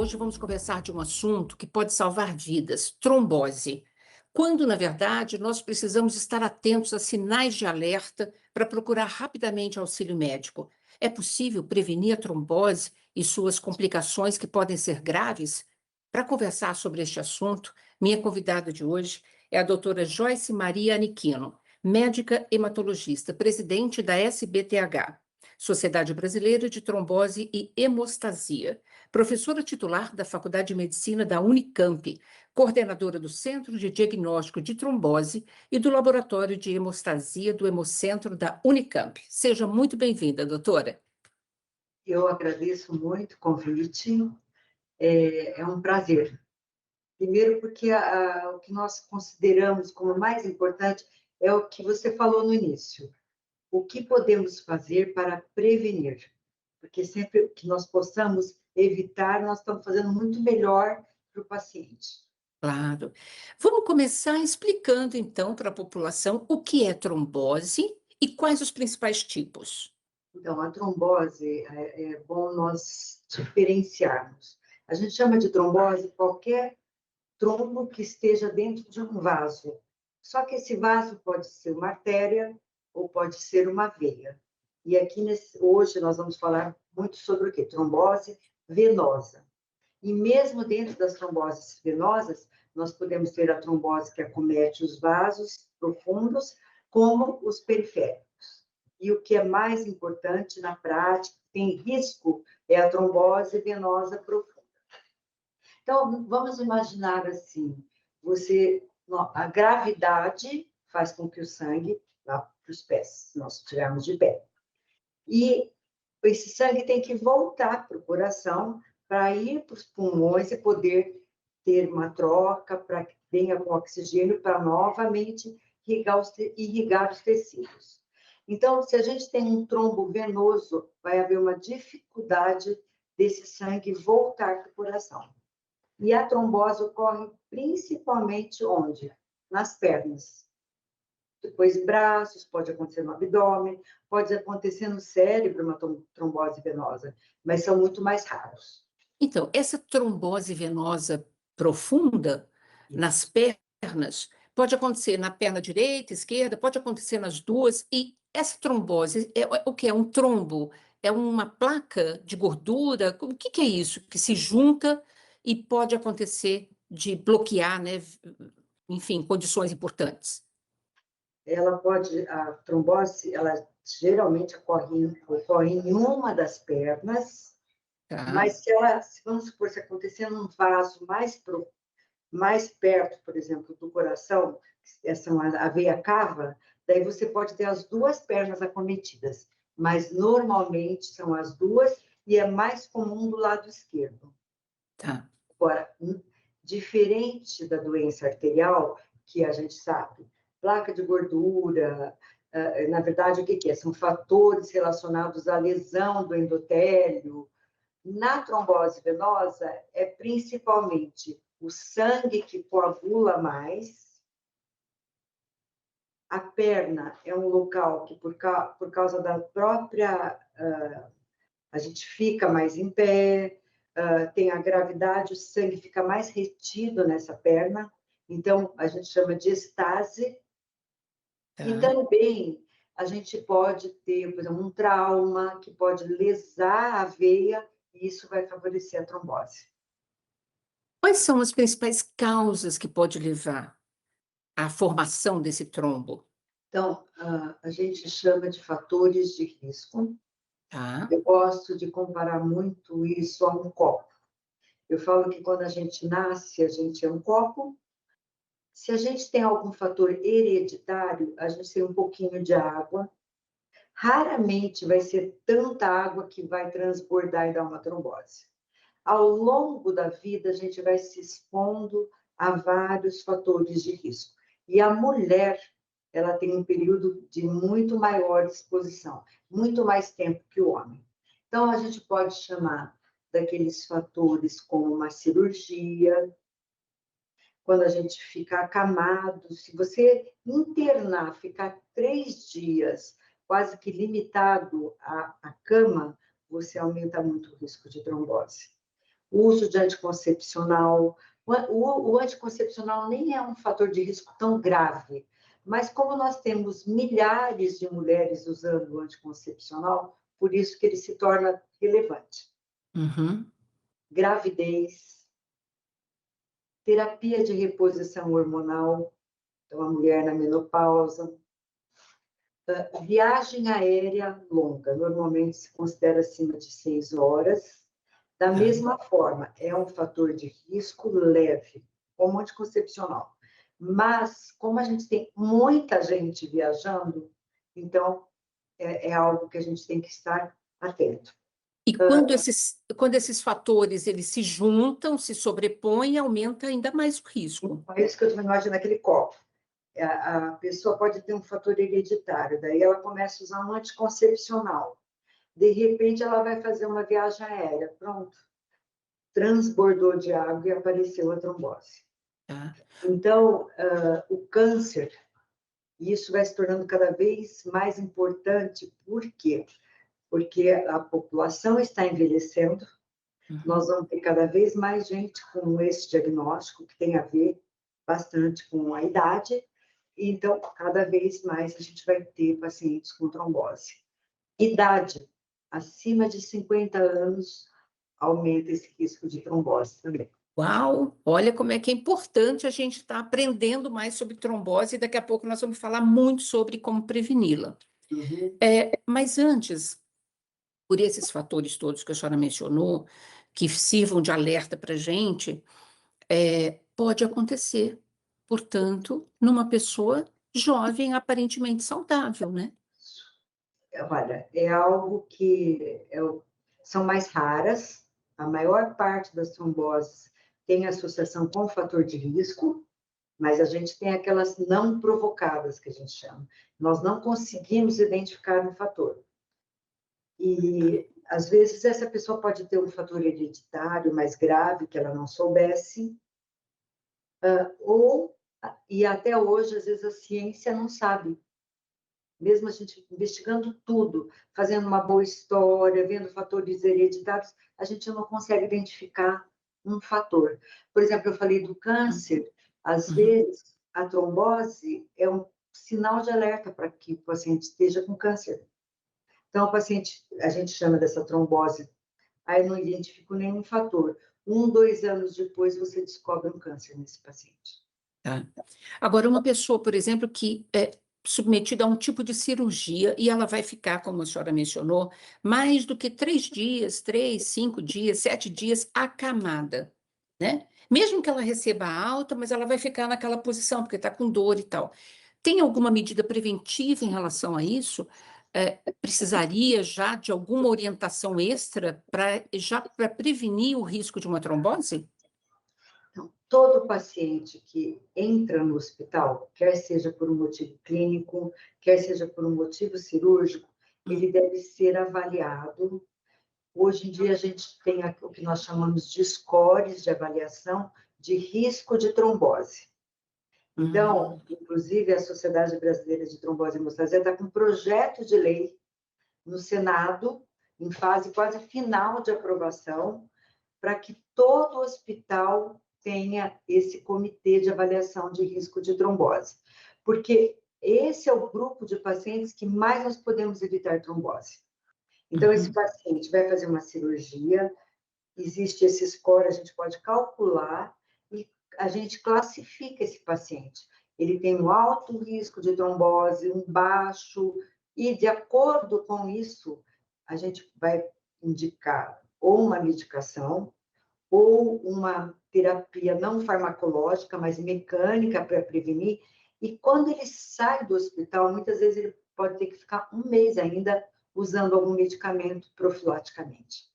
Hoje vamos conversar de um assunto que pode salvar vidas: trombose. Quando, na verdade, nós precisamos estar atentos a sinais de alerta para procurar rapidamente auxílio médico. É possível prevenir a trombose e suas complicações que podem ser graves? Para conversar sobre este assunto, minha convidada de hoje é a doutora Joyce Maria Aniquino, médica hematologista, presidente da SBTH, Sociedade Brasileira de Trombose e Hemostasia, professora titular da Faculdade de Medicina da Unicamp, coordenadora do Centro de Diagnóstico de Trombose e do Laboratório de Hemostasia do Hemocentro da Unicamp. Seja muito bem-vinda, doutora. Eu agradeço muito o convite, é um prazer. Primeiro, porque o que nós consideramos como mais importante é o que você falou no início. O que podemos fazer para prevenir? Porque sempre que nós possamos evitar, nós estamos fazendo muito melhor para o paciente. Claro. Vamos começar explicando, então, para a população o que é trombose e quais os principais tipos. Então, a trombose, é bom nós diferenciarmos. A gente chama de trombose qualquer trombo que esteja dentro de um vaso. Só que esse vaso pode ser uma artéria ou pode ser uma veia. E aqui, hoje, nós vamos falar muito sobre o quê? Trombose venosa. E mesmo dentro das tromboses venosas, nós podemos ter a trombose que acomete os vasos profundos, como os periféricos. E o que é mais importante na prática, tem risco, é a trombose venosa profunda. Então, vamos imaginar assim, a gravidade faz com que o sangue vá para os pés, se nós estivermos de pé. E esse sangue tem que voltar para o coração para ir para os pulmões e poder ter uma troca para que venha com oxigênio para novamente irrigar os tecidos. Então, se a gente tem um trombo venoso, vai haver uma dificuldade desse sangue voltar para o coração. E a trombose ocorre principalmente onde? Nas pernas. Depois, braços, pode acontecer no abdômen, pode acontecer no cérebro, uma trombose venosa, mas são muito mais raros. Então, essa trombose venosa profunda nas pernas pode acontecer na perna direita, esquerda, pode acontecer nas duas. E essa trombose é o que é um trombo? É uma placa de gordura? O que é isso que se junta e pode acontecer de bloquear, né? Enfim, condições importantes. A trombose, ela geralmente ocorre em uma das pernas, Tá? mas vamos supor, se acontecer num vaso mais perto, por exemplo, do coração, a veia cava, daí você pode ter as duas pernas acometidas, mas normalmente são as duas e é mais comum do lado esquerdo. Tá. Agora, diferente da doença arterial, que a gente sabe, placa de gordura, na verdade, o que é? São fatores relacionados à lesão do endotélio. Na trombose venosa, é principalmente o sangue que coagula mais. A perna é um local que, por causa da própria. A gente fica mais em pé, tem a gravidade, o sangue fica mais retido nessa perna. Então, a gente chama de estase. E Tá. também a gente pode ter, por exemplo, um trauma que pode lesar a veia e isso vai favorecer a trombose. Quais são as principais causas que pode levar à formação desse trombo? Então, a gente chama de fatores de risco. Tá? Eu gosto de comparar muito isso a um copo. Eu falo que quando a gente nasce, a gente é um copo. Se a gente tem algum fator hereditário, a gente tem um pouquinho de água. Raramente vai ser tanta água que vai transbordar e dar uma trombose. Ao longo da vida, a gente vai se expondo a vários fatores de risco. E a mulher, ela tem um período de muito maior exposição, muito mais tempo que o homem. Então, a gente pode chamar daqueles fatores como uma cirurgia, quando a gente fica acamado, se você internar, ficar 3 dias quase que limitado à cama, você aumenta muito o risco de trombose. o uso de anticoncepcional. O anticoncepcional nem é um fator de risco tão grave, mas como nós temos milhares de mulheres usando o anticoncepcional, por isso que ele se torna relevante. Uhum. Gravidez, terapia de reposição hormonal, então a mulher na menopausa, viagem aérea longa, normalmente se considera acima de 6 horas. Da Tá. mesma forma, é um fator de risco leve, como anticoncepcional. Mas, como a gente tem muita gente viajando, então é algo que a gente tem que estar atento. E quando esses fatores eles se juntam, se sobrepõem, aumenta ainda mais o risco. É isso que eu estou imaginando naquele copo. A pessoa pode ter um fator hereditário, daí ela começa a usar um anticoncepcional. De repente, ela vai fazer uma viagem aérea. Pronto, transbordou de água e apareceu a trombose. Tá? Então, o câncer, isso vai se tornando cada vez mais importante. Por quê? Porque a população está envelhecendo, nós vamos ter cada vez mais gente com esse diagnóstico, que tem a ver bastante com a idade, então, cada vez mais a gente vai ter pacientes com trombose. Idade, acima de 50 anos, aumenta esse risco de trombose também. Uau! Olha como é que é importante a gente estar aprendendo mais sobre trombose e daqui a pouco nós vamos falar muito sobre como preveni-la. Uhum. Mas antes, por esses fatores todos que a senhora mencionou, que sirvam de alerta para a gente, pode acontecer, portanto, numa pessoa jovem, aparentemente saudável, né? Olha, é algo que são mais raras, a maior parte das tromboses tem associação com o fator de risco, mas a gente tem aquelas não provocadas, que a gente chama. Nós não conseguimos identificar um fator. E, às vezes, essa pessoa pode ter um fator hereditário mais grave, que ela não soubesse, e até hoje, às vezes, a ciência não sabe. Mesmo a gente investigando tudo, fazendo uma boa história, vendo fatores hereditários, a gente não consegue identificar um fator. Por exemplo, eu falei do câncer, às Uhum. vezes a trombose é um sinal de alerta para que o paciente esteja com câncer. Então, o paciente, a gente chama dessa trombose, aí não identifico nenhum fator. 2 anos depois, você descobre um câncer nesse paciente. Tá. Agora, uma pessoa, por exemplo, que é submetida a um tipo de cirurgia e ela vai ficar, como a senhora mencionou, mais do que 3 dias, 3, 5 dias, 7 dias acamada, né? Mesmo que ela receba alta, mas ela vai ficar naquela posição, porque está com dor e tal. Tem alguma medida preventiva em relação a isso? Precisaria já de alguma orientação extra para prevenir o risco de uma trombose? Então, todo paciente que entra no hospital, quer seja por um motivo clínico, quer seja por um motivo cirúrgico, ele deve ser avaliado. Hoje em dia, a gente tem o que nós chamamos de scores de avaliação de risco de trombose. Então, inclusive, a Sociedade Brasileira de Trombose e Hemostase está com um projeto de lei no Senado, em fase quase final de aprovação, para que todo hospital tenha esse comitê de avaliação de risco de trombose. Porque esse é o grupo de pacientes que mais nós podemos evitar trombose. Então, esse paciente vai fazer uma cirurgia, existe esse score, a gente pode calcular e a gente classifica esse paciente. Ele tem um alto risco de trombose, um baixo, e de acordo com isso, a gente vai indicar ou uma medicação, ou uma terapia não farmacológica, mas mecânica para prevenir. E quando ele sai do hospital, muitas vezes ele pode ter que ficar um mês ainda usando algum medicamento profilaticamente.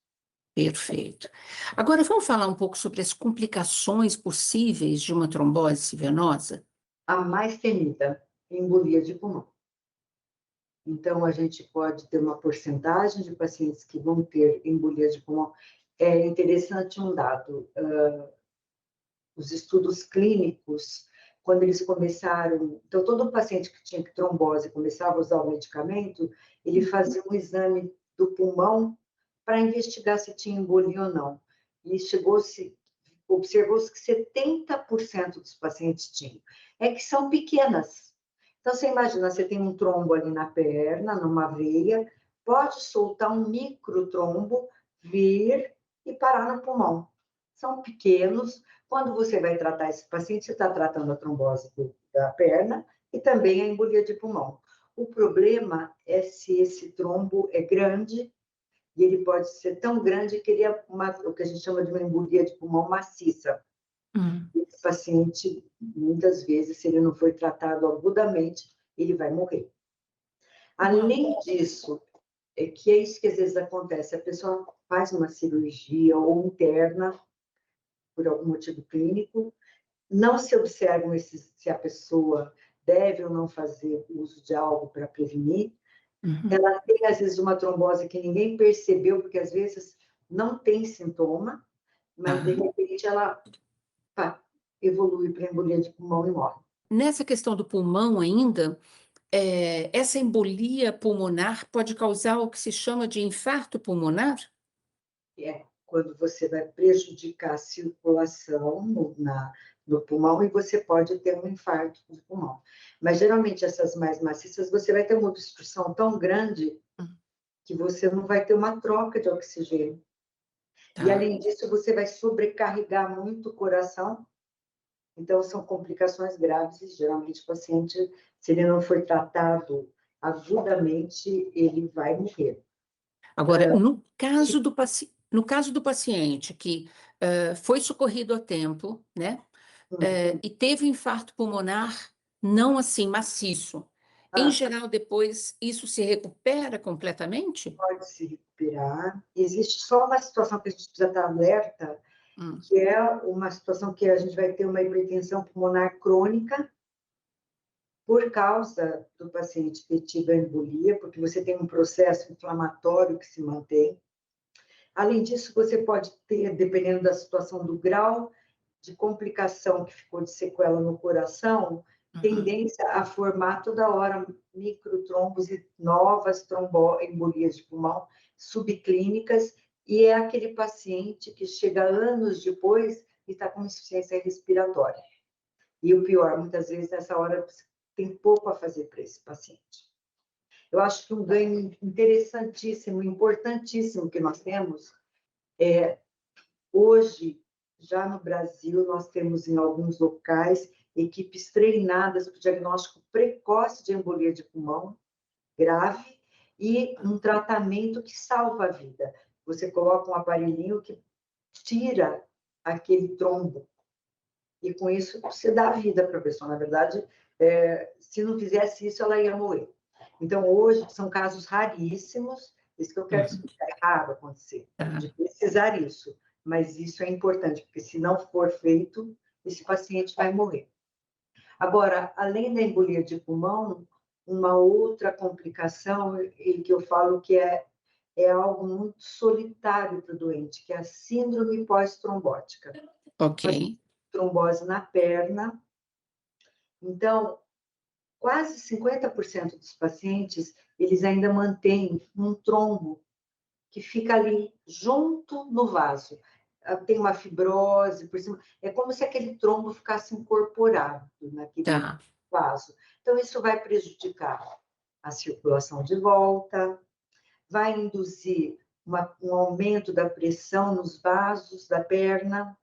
Perfeito. Agora vamos falar um pouco sobre as complicações possíveis de uma trombose venosa? A mais temida, embolia de pulmão. Então, a gente pode ter uma porcentagem de pacientes que vão ter embolia de pulmão. É interessante um dado, os estudos clínicos, quando eles começaram, então todo paciente que tinha trombose começava a usar o medicamento, ele fazia um exame do pulmão para investigar se tinha embolia ou não. e observou-se que 70% dos pacientes tinham. É que são pequenas. Então, você imagina, você tem um trombo ali na perna, numa veia, pode soltar um microtrombo, vir e parar no pulmão. São pequenos. Quando você vai tratar esse paciente, você está tratando a trombose da perna e também a embolia de pulmão. O problema é se esse trombo é grande, e ele pode ser tão grande que ele é o que a gente chama de uma embolia de pulmão maciça. Esse paciente, muitas vezes, se ele não foi tratado agudamente, ele vai morrer. Além disso, que é isso que às vezes acontece, a pessoa faz uma cirurgia ou interna, por algum motivo clínico, não se observam se a pessoa deve ou não fazer uso de algo para prevenir. Ela tem, às vezes, uma trombose que ninguém percebeu, porque, às vezes, não tem sintoma, mas, de repente, ela evolui para embolia de pulmão e morre. Nessa questão do pulmão ainda, essa embolia pulmonar pode causar o que se chama de infarto pulmonar? Quando você vai prejudicar a circulação no pulmão e você pode ter um infarto de pulmão. Mas, geralmente, essas mais maciças, você vai ter uma obstrução tão grande que você não vai ter uma troca de oxigênio. E, além disso, você vai sobrecarregar muito o coração. Então, são complicações graves e, geralmente, o paciente, se ele não for tratado agudamente, ele vai morrer. Agora, no caso do paciente que foi socorrido a tempo, né, e teve um infarto pulmonar não assim maciço, em geral, depois isso se recupera completamente? Pode se recuperar. Existe só uma situação que a gente precisa estar alerta, que é uma situação que a gente vai ter uma hipertensão pulmonar crônica por causa do paciente ter tido a embolia, porque você tem um processo inflamatório que se mantém. Além disso, você pode ter, dependendo da situação do grau de complicação que ficou de sequela no coração, tendência a formar toda hora microtrombos e novas embolias de pulmão subclínicas, e é aquele paciente que chega anos depois e está com insuficiência respiratória. E o pior, muitas vezes, nessa hora, tem pouco a fazer para esse paciente. Eu acho que um ganho interessantíssimo, importantíssimo que nós temos hoje, já no Brasil, nós temos em alguns locais equipes treinadas para o diagnóstico precoce de embolia de pulmão grave e um tratamento que salva a vida. Você coloca um aparelhinho que tira aquele trombo e, com isso, você dá vida para a pessoa. Na verdade, se não fizesse isso, ela ia morrer. Então, hoje, são casos raríssimos, isso que eu quero explicar, é raro acontecer, de precisar isso. Mas isso é importante, porque se não for feito, esse paciente vai morrer. Agora, além da embolia de pulmão, uma outra complicação, e que eu falo que é algo muito solitário para o doente, que é a síndrome pós-trombótica. Ok. Trombose na perna. Então, quase 50% dos pacientes, eles ainda mantêm um trombo que fica ali junto no vaso. Tem uma fibrose por cima. É como se aquele trombo ficasse incorporado naquele vaso. Então, isso vai prejudicar a circulação de volta, vai induzir um aumento da pressão nos vasos da perna,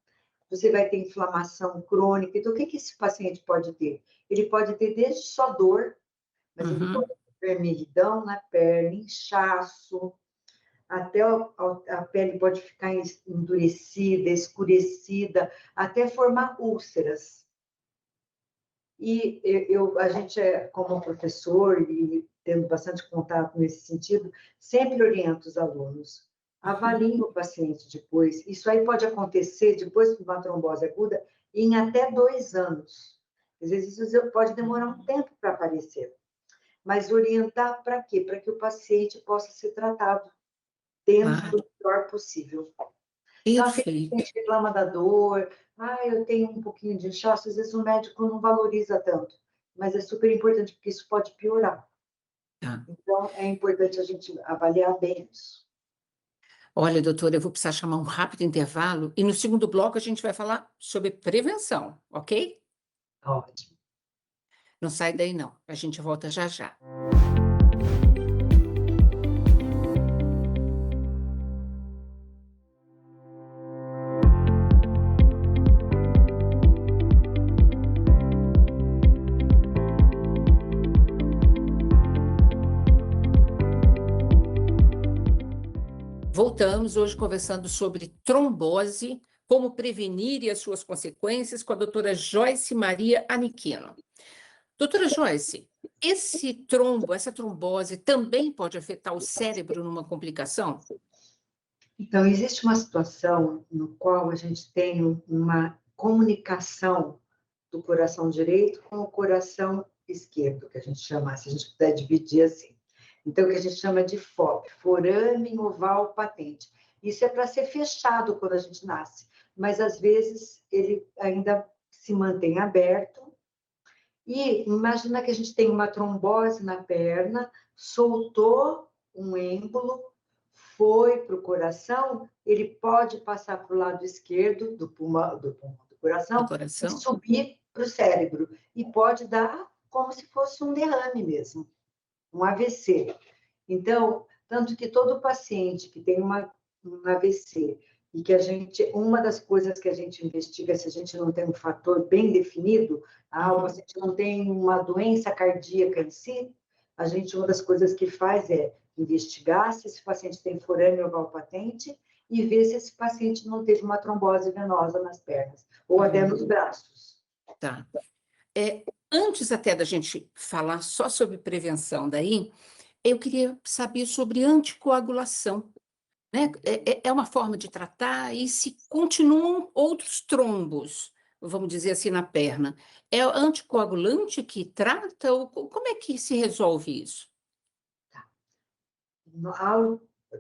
você vai ter inflamação crônica. Então, o que esse paciente pode ter? Ele pode ter desde só dor, mas ele pode ter vermelhidão na perna, inchaço, até a pele pode ficar endurecida, escurecida, até formar úlceras. E a gente, como professor, e tendo bastante contato nesse sentido, sempre orienta os alunos. Avaliem o paciente depois. Isso aí pode acontecer depois de uma trombose aguda em até 2 anos. Às vezes isso pode demorar um tempo para aparecer. Mas orientar para quê? Para que o paciente possa ser tratado dentro do melhor possível. Então, aquele que reclama da dor, eu tenho um pouquinho de inchaço, às vezes o médico não valoriza tanto, mas é super importante, porque isso pode piorar. Então, é importante a gente avaliar bem isso. Olha, doutora, eu vou precisar chamar um rápido intervalo e no segundo bloco a gente vai falar sobre prevenção, ok? Ótimo. Não sai daí não, a gente volta já já. Voltamos hoje conversando sobre trombose, como prevenir e as suas consequências com a doutora Joyce Maria Aniquino. Doutora Joyce, esse trombo, essa trombose também pode afetar o cérebro numa complicação? Então, existe uma situação no qual a gente tem uma comunicação do coração direito com o coração esquerdo, que a gente chama, se a gente puder dividir assim. Então, o que a gente chama de FOP, forame oval patente. Isso é para ser fechado quando a gente nasce, mas às vezes ele ainda se mantém aberto. E imagina que a gente tem uma trombose na perna, soltou um êmbolo, foi para o coração, ele pode passar para o lado esquerdo do pulmão, do Do coração e coração? subir para o cérebro. E pode dar como se fosse um derrame mesmo, um AVC. Então, tanto que todo paciente que tem um AVC e que a gente, uma das coisas que a gente investiga, se a gente não tem um fator bem definido, o Uhum. paciente não tem uma doença cardíaca em si, a gente, uma das coisas que faz é investigar se esse paciente tem forame oval patente e ver se esse paciente não teve uma trombose venosa nas pernas ou até nos braços. Tá. Antes até da gente falar só sobre prevenção daí, eu queria saber sobre anticoagulação, né? É uma forma de tratar e se continuam outros trombos, vamos dizer assim, na perna. É o anticoagulante que trata ou como é que se resolve isso?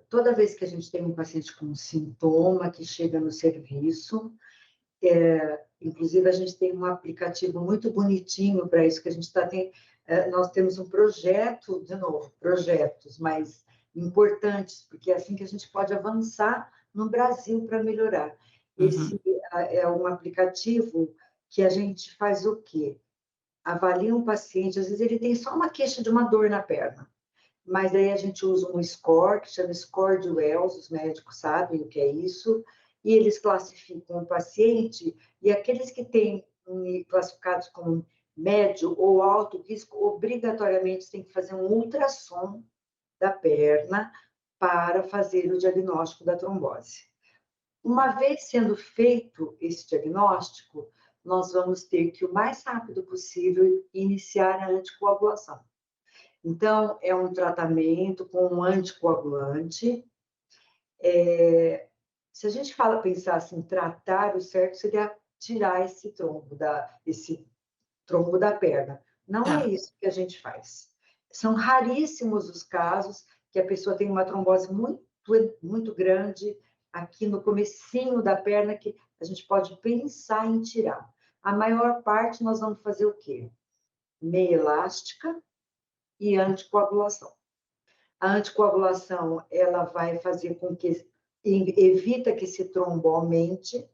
Toda vez que a gente tem um paciente com um sintoma que chega no serviço, inclusive a gente tem um aplicativo muito bonitinho para isso, que a gente está tem, nós temos um projeto, de novo, projetos mais importantes, porque é assim que a gente pode avançar no Brasil para melhorar. Uhum, Esse é um aplicativo que a gente faz o quê? Avalia um paciente, às vezes ele tem só uma queixa de uma dor na perna, mas aí a gente usa um score, que chama score de Wells, os médicos sabem o que é isso, e eles classificam o paciente, e aqueles que têm classificados como médio ou alto risco, obrigatoriamente tem que fazer um ultrassom da perna para fazer o diagnóstico da trombose. Uma vez sendo feito esse diagnóstico, nós vamos ter que, o mais rápido possível, iniciar a anticoagulação. Então, é um tratamento com um anticoagulante. Se a gente pensar assim, tratar, o certo seria tirar esse trombo da perna. Não é tá. isso que a gente faz. São raríssimos os casos que a pessoa tem uma trombose muito grande aqui no comecinho da perna que a gente pode pensar em tirar. A maior parte nós vamos fazer o quê? Meia elástica e anticoagulação. A anticoagulação, ela vai fazer com que evita que esse trombo aumente,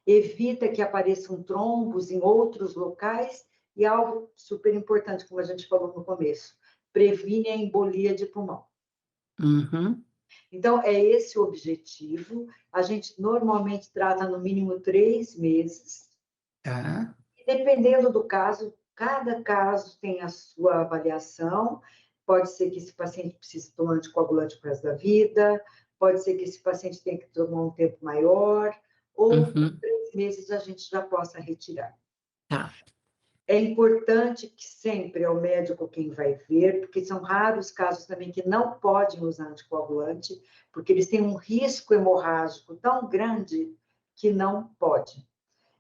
evita que apareçam trombos em outros locais e algo super importante, como a gente falou no começo, previne a embolia de pulmão. Uhum, Então, é esse o objetivo. A gente normalmente trata no mínimo 3 meses. tá. E dependendo do caso, cada caso tem a sua avaliação. Pode ser que esse paciente precise tomar anticoagulante para o resto da vida, pode ser que esse paciente tenha que tomar um tempo maior, ou com Uhum, 3 meses a gente já possa retirar. tá. É importante que sempre é o médico quem vai ver, porque são raros casos também que não podem usar anticoagulante, porque eles têm um risco hemorrágico tão grande que não pode.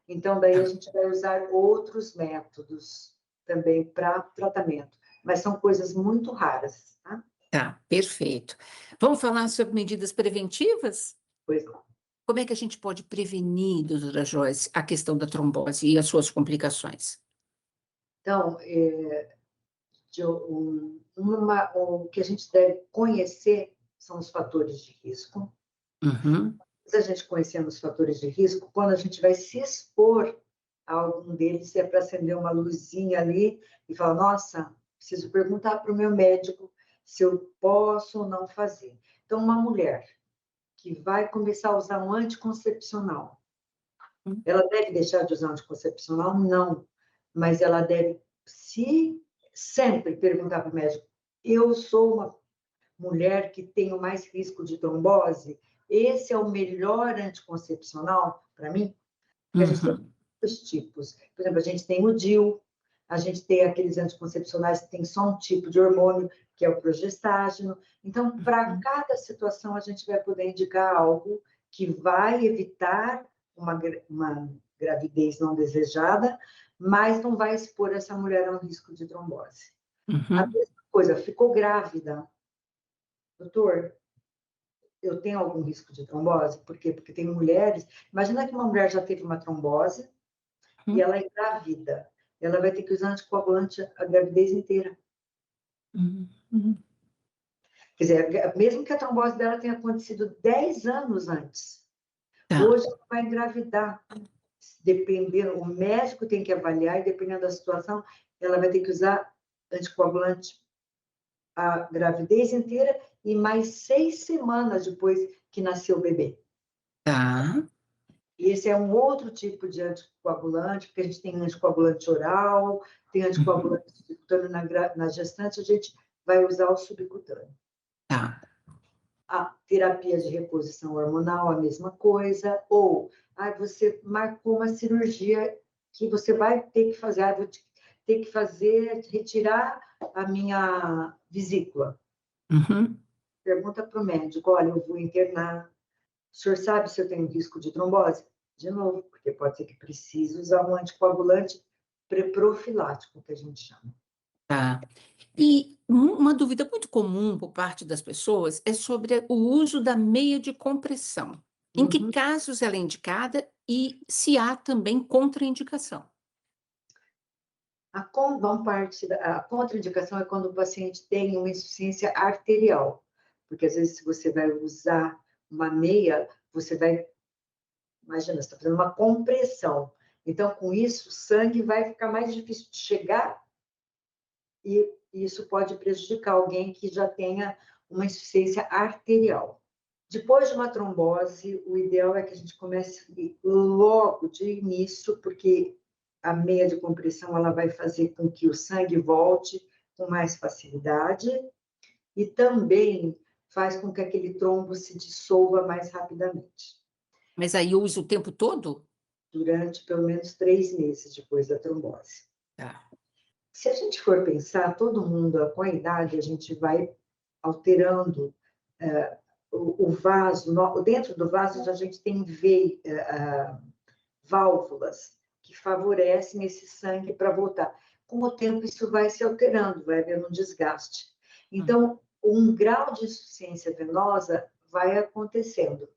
Então, daí a Tá. gente vai usar outros métodos também para tratamento, mas são coisas muito raras, tá? Tá, perfeito. Vamos falar sobre medidas preventivas? Pois não. Como é que a gente pode prevenir, doutora Joyce, a questão da trombose e as suas complicações? Então, o que a gente deve conhecer são os fatores de risco. Uhum. Se a gente conhecendo os fatores de risco, quando a gente vai se expor a algum deles, é para acender uma luzinha ali e falar, nossa, preciso perguntar para o meu médico se eu posso ou não fazer. Então, uma mulher que vai começar a usar um anticoncepcional, ela deve deixar de usar um anticoncepcional? Não. Mas ela deve se sempre perguntar para o médico, eu sou uma mulher que tem mais risco de trombose, esse é o melhor anticoncepcional para mim? Porque a gente tem Uhum. vários tipos. Por exemplo, a gente tem o DIU, a gente tem aqueles anticoncepcionais que tem só um tipo de hormônio, que é o progestágeno. Então, para Uhum. cada situação, a gente vai poder indicar algo que vai evitar uma gravidez não desejada, mas não vai expor essa mulher a um risco de trombose. A Uhum. mesma coisa, ficou grávida. Doutor, eu tenho algum risco de trombose? Por quê? Porque tem mulheres. Imagina que uma mulher já teve uma trombose e Uhum. ela é engravida. Ela vai ter que usar anticoagulante a gravidez inteira. Uhum. Uhum. Quer dizer, mesmo que a trombose dela tenha acontecido 10 anos antes, Tá, hoje ela vai engravidar. Dependendo, o médico tem que avaliar e dependendo da situação, ela vai ter que usar anticoagulante a gravidez inteira e mais 6 semanas depois que nasceu o bebê. tá. E esse é um outro tipo de anticoagulante, porque a gente tem anticoagulante oral, tem Uhum. anticoagulante subcutâneo na gestante, a gente vai usar o subcutâneo. Tá. A terapia de reposição hormonal, a mesma coisa, ou você marcou uma cirurgia que você vai ter que fazer, vou ter que fazer, retirar a minha vesícula. Uhum. Pergunta para o médico, olha, eu vou internar, o senhor sabe se eu tenho risco de trombose? De novo, porque pode ser que precise usar um anticoagulante profilático, que a gente chama. Tá. E uma dúvida muito comum por parte das pessoas é sobre o uso da meia de compressão. Em que Uhum. casos ela é indicada e se há também contraindicação? A contraindicação é quando o paciente tem uma insuficiência arterial, porque às vezes se você vai usar uma meia, você vai, imagina, você está fazendo uma compressão. Então, com isso, o sangue vai ficar mais difícil de chegar e isso pode prejudicar alguém que já tenha uma insuficiência arterial. Depois de uma trombose, o ideal é que a gente comece logo de início, porque a meia de compressão ela vai fazer com que o sangue volte com mais facilidade e também faz com que aquele trombo se dissolva mais rapidamente, Mas aí eu uso o tempo todo? durante pelo menos 3 meses depois da trombose. Tá. Se a gente for pensar, todo mundo, com a idade, a gente vai alterando o vaso, dentro do vaso a gente tem válvulas que favorecem esse sangue para voltar. Com o tempo, isso vai se alterando, vai havendo um desgaste. Hum. Então, um grau de insuficiência venosa vai acontecendo.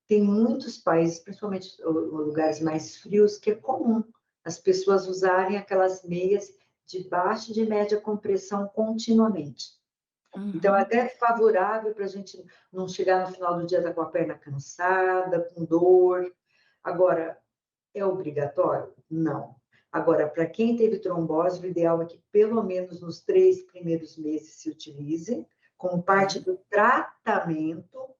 Tem muitos países, principalmente lugares mais frios, que é comum as pessoas usarem aquelas meias de baixa e de média compressão continuamente. Então, é Uhum. até favorável para a gente não chegar no final do dia estar com a perna cansada, com dor. Agora, é obrigatório? Não. Agora, para quem teve trombose, o ideal é que pelo menos nos 3 primeiros meses se utilize como parte Tá. do tratamento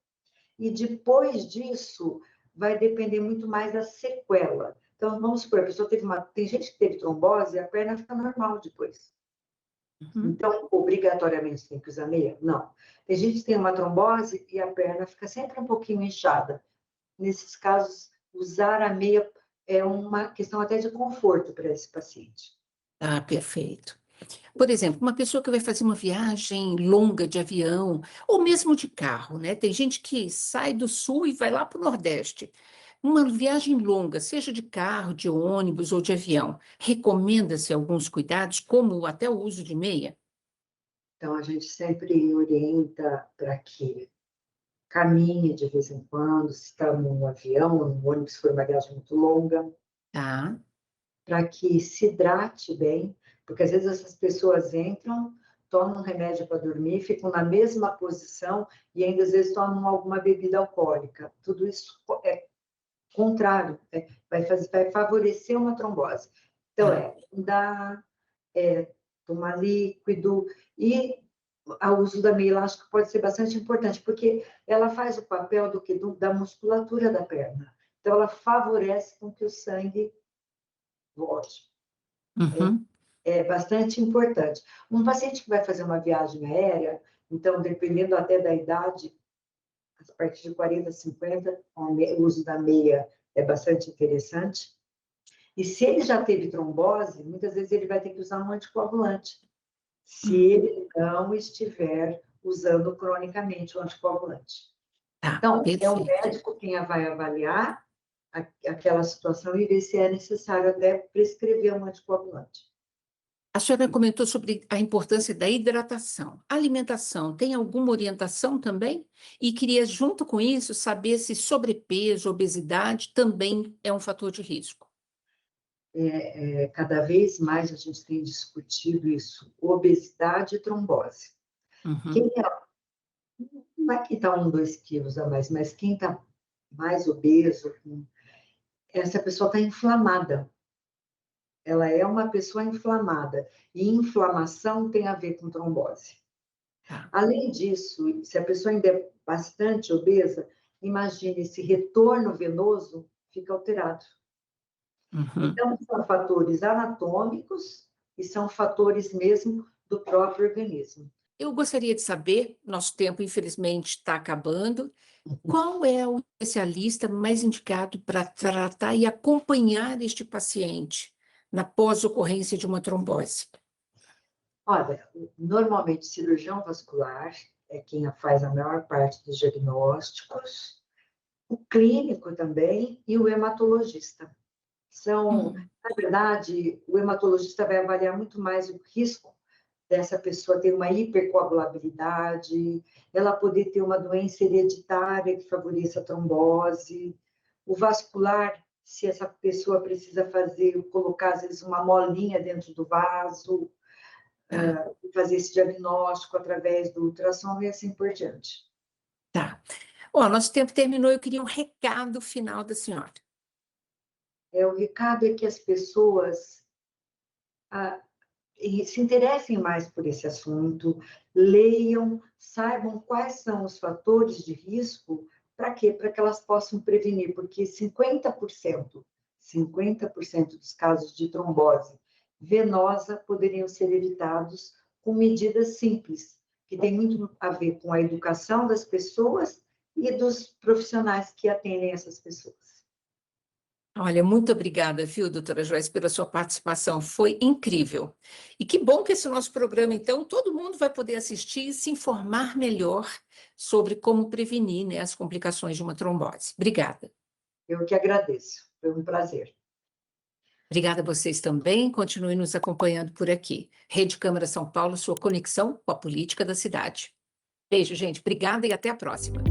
e depois disso vai depender muito mais da sequela. Então, vamos supor, a pessoa tem gente que teve trombose e a perna fica normal depois. Uhum. Então, obrigatoriamente tem que usar meia? Não. Tem gente que tem uma trombose e a perna fica sempre um pouquinho inchada. Nesses casos, usar a meia é uma questão até de conforto para esse paciente. Tá, perfeito. Por exemplo, uma pessoa que vai fazer uma viagem longa de avião ou mesmo de carro, né? Tem gente que sai do sul e vai lá para o Nordeste. Uma viagem longa, seja de carro, de ônibus ou de avião, recomenda-se alguns cuidados, como até o uso de meia? Então, a gente sempre orienta para que caminhe de vez em quando, se está num avião, num ônibus, se for uma viagem muito longa, Tá. para que se hidrate bem, porque às vezes essas pessoas entram tomam remédio para dormir, ficam na mesma posição e ainda às vezes tomam alguma bebida alcoólica. Tudo isso é contrário, vai favorecer uma trombose. Então, andar, tomar líquido e o uso da meia elástica pode ser bastante importante, porque ela faz o papel da musculatura da perna. Então, ela favorece com que o sangue volte. Uhum. É bastante importante. Um paciente que vai fazer uma viagem aérea, então, dependendo até da idade, a partir de 40, 50, o uso da meia é bastante interessante. E se ele já teve trombose, muitas vezes ele vai ter que usar um anticoagulante, se ele não estiver usando cronicamente o anticoagulante. Tá, Então, é o perfeito. médico quem vai avaliar aquela situação e ver se é necessário até prescrever um anticoagulante. A senhora comentou sobre a importância da hidratação. A alimentação tem alguma orientação também? E queria, junto com isso, saber se sobrepeso, obesidade também é um fator de risco. Cada vez mais a gente tem discutido isso, obesidade e trombose. Uhum. Quem não é quem está 1, 2 quilos a mais, mas quem está mais obeso, essa pessoa está inflamada. Ela é uma pessoa inflamada. E inflamação tem a ver com trombose. Tá. Além disso, se a pessoa ainda é bastante obesa, imagine esse retorno venoso fica alterado. Uhum. Então, são fatores anatômicos e são fatores mesmo do próprio organismo. Eu gostaria de saber, nosso tempo infelizmente está acabando, qual é o especialista mais indicado para tratar e acompanhar este paciente na pós-ocorrência de uma trombose? Olha, normalmente cirurgião vascular é quem faz a maior parte dos diagnósticos, o clínico também e o hematologista. Hum. Na verdade, o hematologista vai avaliar muito mais o risco dessa pessoa ter uma hipercoagulabilidade, ela poder ter uma doença hereditária que favoreça a trombose, o vascular, se essa pessoa precisa colocar às vezes uma molinha dentro do vaso, Tá, fazer esse diagnóstico através do ultrassom e assim por diante. tá. Ó, nosso tempo terminou, eu queria um recado final da senhora. O recado é que as pessoas ah, se interessem mais por esse assunto, leiam, saibam quais são os fatores de risco, para quê? Para que elas possam prevenir, porque 50% dos casos de trombose venosa poderiam ser evitados com medidas simples, que tem muito a ver com a educação das pessoas e dos profissionais que atendem essas pessoas. Olha, muito obrigada, viu, doutora Joyce, pela sua participação, foi incrível. E que bom que esse nosso programa, então, todo mundo vai poder assistir e se informar melhor sobre como prevenir, né, as complicações de uma trombose. Obrigada. Eu que agradeço, foi um prazer. Obrigada a vocês também, continuem nos acompanhando por aqui. Rede Câmara São Paulo, sua conexão com a política da cidade. Beijo, gente, obrigada e até a próxima.